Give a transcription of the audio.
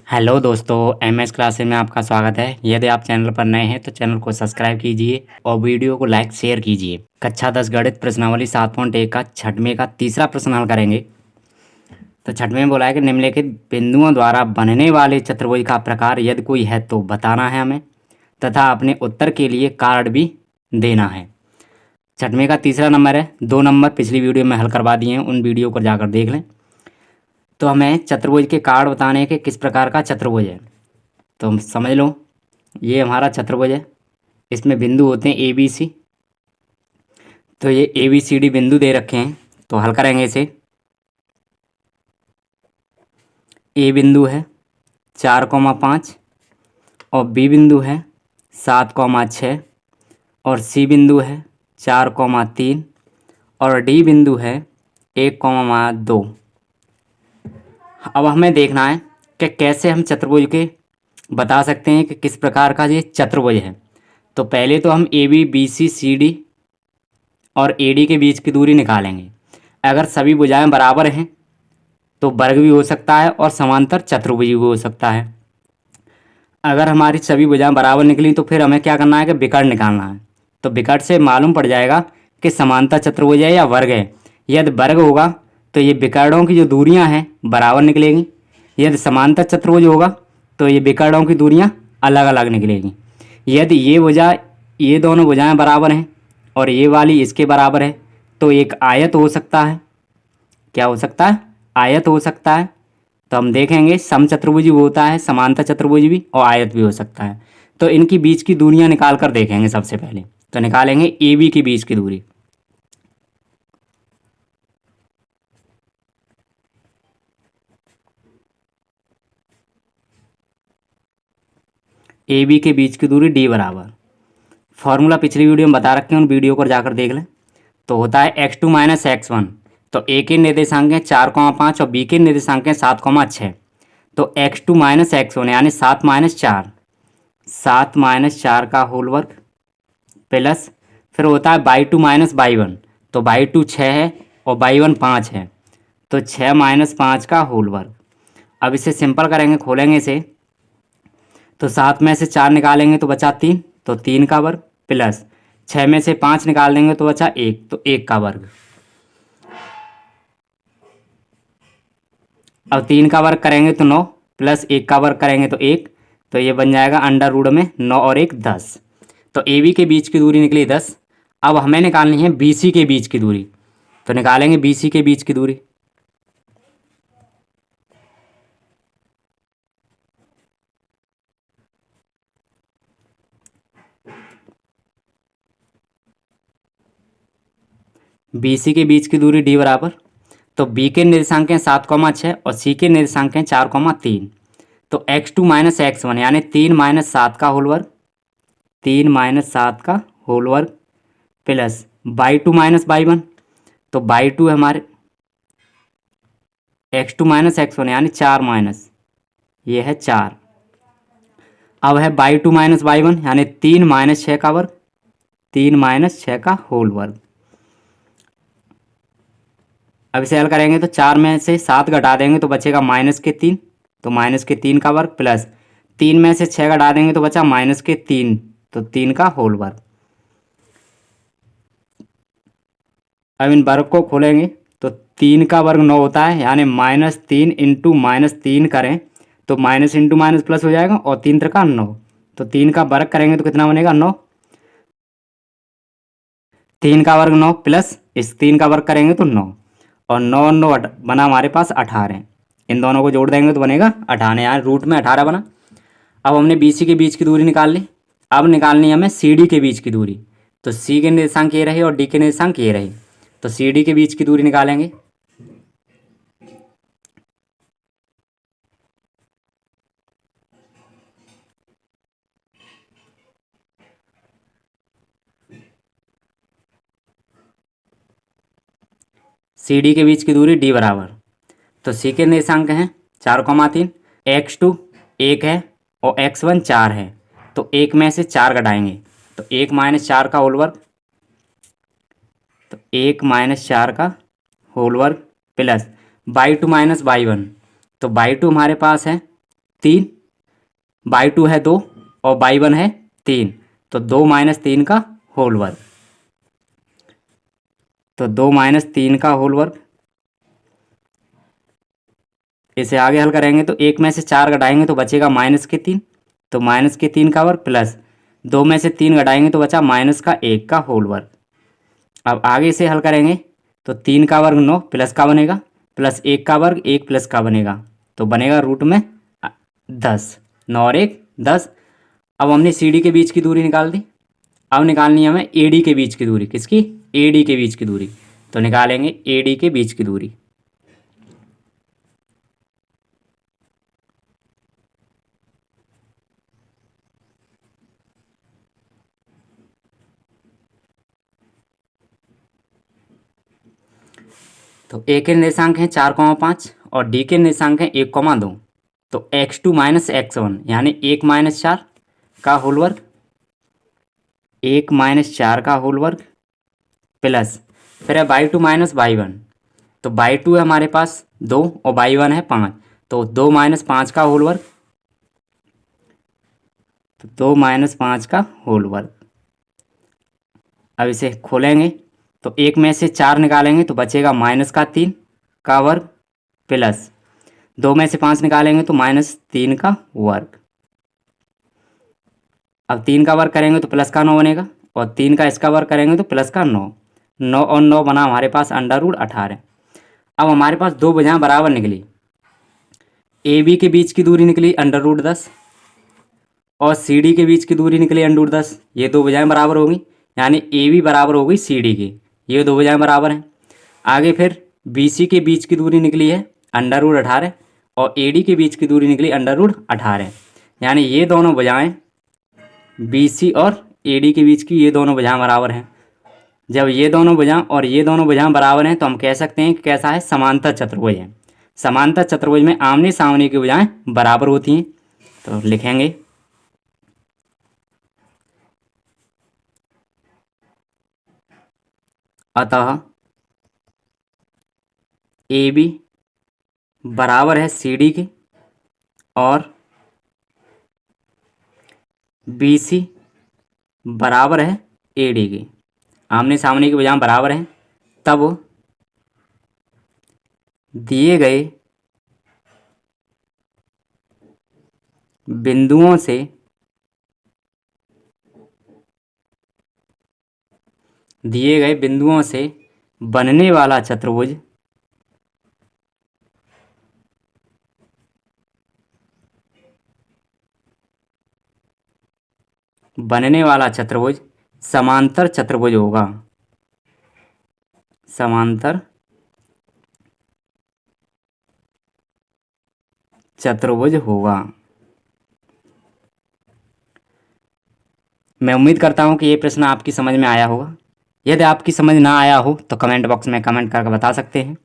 Hello दोस्तों, MS classes में आपका स्वागत है। यदि आप चैनल पर नए हैं तो चैनल को सब्सक्राइब कीजिए और वीडियो को लाइक शेयर कीजिए। कक्षा 10 गणित प्रश्नावली 7.1 का छठवें का तीसरा प्रश्न हल करेंगे। तो छठवें में बोला है कि निम्नलिखित बिंदुओं द्वारा बनने वाले चतुर्भुज का प्रकार यदि कोई है तो बताना है हमें, तथा अपने उत्तर के लिए कारण भी देना है। छठवें का तीसरा नंबर है। 2 नंबर पिछली वीडियो में हल करवा दिए हैं, उन वीडियो को जाकर देख लें। तो हमें चतुर्भुज के कारण बताने के किस प्रकार का चतुर्भुज है। तो हम समझ लो, ये हमारा चतुर्भुज है। इसमें बिंदु होते हैं ए बी सी। तो ये ए बी सी डी बिंदु दे रखे हैं, तो हल करेंगे इसे। ए बिंदु है 4,5 और बी बिंदु है 7,6 और सी बिंदु है 4,3 और डी बिंदु है 1,2। अब हमें देखना है कि कैसे हम चतुर्भुज के बता सकते हैं कि किस प्रकार का ये चतुर्भुज है। तो पहले तो हम A B B C C D और ए डी के बीच की दूरी निकालेंगे। अगर सभी भुजाएं बराबर हैं तो वर्ग भी हो सकता है और समांतर चतुर्भुज भी हो सकता है। अगर हमारी सभी भुजाएं बराबर निकली तो फिर हमें क्या करना है कि विकर्ण निकालना है। तो विकर्ण से मालूम पड़ जाएगा कि समांतर चतुर्भुज है या वर्ग है। यदि वर्ग होगा तो ये विकर्णों की जो दूरियां हैं बराबर निकलेंगी। यदि समांतर चतुर्भुज होगा तो ये विकर्णों की दूरियां अलग अलग निकलेंगी। यदि ये दोनों भुजाएं बराबर हैं और ये वाली इसके बराबर है तो एक आयत हो सकता है। क्या हो सकता है? आयत हो सकता है। तो हम देखेंगे समचतुर्भुज भी होता है, समांतर चतुर्भुज भी और आयत भी हो सकता है। तो इनकी बीच की दूरियां निकाल कर देखेंगे। सबसे पहले तो निकालेंगे ए बी के बीच की दूरी। ए बी के बीच की दूरी डी बराबर, फॉर्मूला पिछली वीडियो में बता रखे हैं, उन वीडियो को जाकर देख लें। तो होता है x2 माइनस x1। तो ए के निर्देशांक हैं 4,5 और बी के निर्देशांक हैं 7,6। तो x2 माइनस x1 यानी 7 माइनस 4, 7 माइनस 4 का होल वर्ग प्लस फिर होता है बाई 2 माइनस बाई 1। तो बाई 2 6 है और बाई 1 5 है। तो 6 माइनस 5 का होल वर्ग। अब इसे सिंपल करेंगे, खोलेंगे इसे। तो 7 में से 4 निकालेंगे तो बचा 3, तो 3 का वर्ग प्लस 6 में से 5 निकाल देंगे तो बचा 1, तो 1 का वर्ग। अब 3 का वर्ग करेंगे तो 9 प्लस 1 का वर्ग करेंगे तो 1। तो ये बन जाएगा अंडर रूट में 9 और 1 10। तो ए बी के बीच की दूरी निकली 10। अब हमें निकालनी है बी सी के बीच की दूरी। तो निकालेंगे बी सी के बीच की दूरी। बी सी के बीच की दूरी डी बराबर, तो बी के निर्देशांक हैं 7,6 और सी के निर्देशांक हैं 4,3। तो x2 माइनस x1 यानी 3 माइनस 7 का होल वर्ग, 3 माइनस 7 का होल वर्ग प्लस बाई 2 माइनस बाई 1। तो बाई 2 है हमारे x2 माइनस x1 यानी 4 माइनस, ये है 4। अब है बाई 2 माइनस बाई 1 यानी 3 माइनस 6 का वर्ग, 3 माइनस 6 का होल वर्ग। अब इसे हल करेंगे तो 4 में से 7 घटा देंगे तो बचेगा माइनस के 3। तो माइनस के 3 का वर्ग प्लस 3 में से 6 घटा देंगे तो बचा माइनस के 3, तो 3 का होल वर्ग। अब इन वर्ग को खोलेंगे तो 3 का वर्ग 9 होता है, यानी -3 इंटू -3 करें तो माइनस इंटू माइनस प्लस हो जाएगा और 3 त्रिका 9। तो 3 का वर्ग करेंगे तो कितना बनेगा 9। 3 का वर्ग 9 प्लस इस 3 का वर्ग करेंगे तो 9 और 9 9 बना हमारे पास 18। इन दोनों को जोड़ देंगे तो बनेगा 18, यानी रूट में 18 बना। अब हमने बी सी के बीच की दूरी निकाल ली। अब निकालनी है हमें सी डी के बीच की दूरी। तो सी के निर्देशांक ये रहे और डी के निर्देशांक ये रहे। तो सी डी के बीच की दूरी निकालेंगे। सी डी के बीच की दूरी डी बराबर, तो सी के निर्देशांक हैं 4,3, x2 1 है और x1 4 है। तो 1 में से 4 घटाएंगे तो 1 माइनस 4 का होल वर्ग, तो 1 माइनस 4 का होल वर्ग प्लस बाई 2 माइनस बाई 1। तो बाई 2 हमारे पास है 3, बाई 2 है 2 और बाई 1 है 3, तो 2 माइनस 3 का होल वर्ग। तो 2 माइनस 3 का होल वर्ग। इसे आगे हल करेंगे तो 1 में से 4 घटाएंगे तो बचेगा -3, तो -3 का वर्ग प्लस 2 में से 3 घटाएंगे तो बचा -1 का होल वर्ग। अब आगे से हल करेंगे तो 3 का वर्ग 9 प्लस का बनेगा, प्लस 1 का वर्ग 1 प्लस का बनेगा, तो बनेगा रूट में 10। 9 और 1 10। अब हमने सी डी के बीच की दूरी निकाल दी। अब निकालनी है हमें ए डी के बीच की दूरी। किसकी? ए डी के बीच की दूरी। तो निकालेंगे ए डी के बीच की दूरी। तो ए के निर्देशांक हैं 4,5 और डी के निर्देशांक हैं 1,2। तो x2 माइनस x1 यानी 1 माइनस 4 का होल वर्ग, 1 माइनस 4 का होल वर्ग प्लस फिर है बाई 2 माइनस बाई 1। तो बाई 2 है हमारे पास 2 और बाई 1 है 5, तो 2 माइनस 5 का होल वर्ग। तो 2 माइनस 5 का होल वर्ग। अब इसे खोलेंगे तो 1 में से 4 निकालेंगे तो बचेगा -3 का वर्ग प्लस 2 में से 5 निकालेंगे तो -3 का वर्ग। अब 3 का वर्ग करेंगे तो प्लस का 9 बनेगा और 3 का इसका वर्ग करेंगे तो प्लस का 9। 9 और 9 बना हमारे पास √18। अब हमारे पास दो भुजाएं बराबर निकली। ए बी के बीच की दूरी निकली √10 और सी डी के बीच की दूरी निकली √10। ये दो भुजाएं बराबर होगी, यानी ए बी बराबर होगी सी डी की। ये दो भुजाएं बराबर हैं। आगे फिर बी सी के बीच की दूरी निकली है √18 और ए डी के बीच की दूरी निकली √18, यानी ये दोनों भुजाएं बी सी और ए डी के बीच की ये दोनों भुजाएं बराबर हैं। जब ये दोनों भुजाएं और ये दोनों भुजाएं बराबर हैं तो हम कह सकते हैं कि कैसा है? समांतर चतुर्भुज है। समांतर चतुर्भुज में आमने सामने की भुजाएं बराबर होती हैं। तो लिखेंगे अतः ए बी बराबर है सी डी के और बी सी बराबर है ए डी के। आमने सामने की भुजाएं बराबर हैं, तब दिए गए बिंदुओं से बनने वाला चतुर्भुज समांतर चतुर्भुज होगा। समांतर चतुर्भुज होगा। मैं उम्मीद करता हूँ कि ये प्रश्न आपकी समझ में आया होगा। यदि आपकी समझ ना आया हो तो कमेंट बॉक्स में कमेंट करके बता सकते हैं।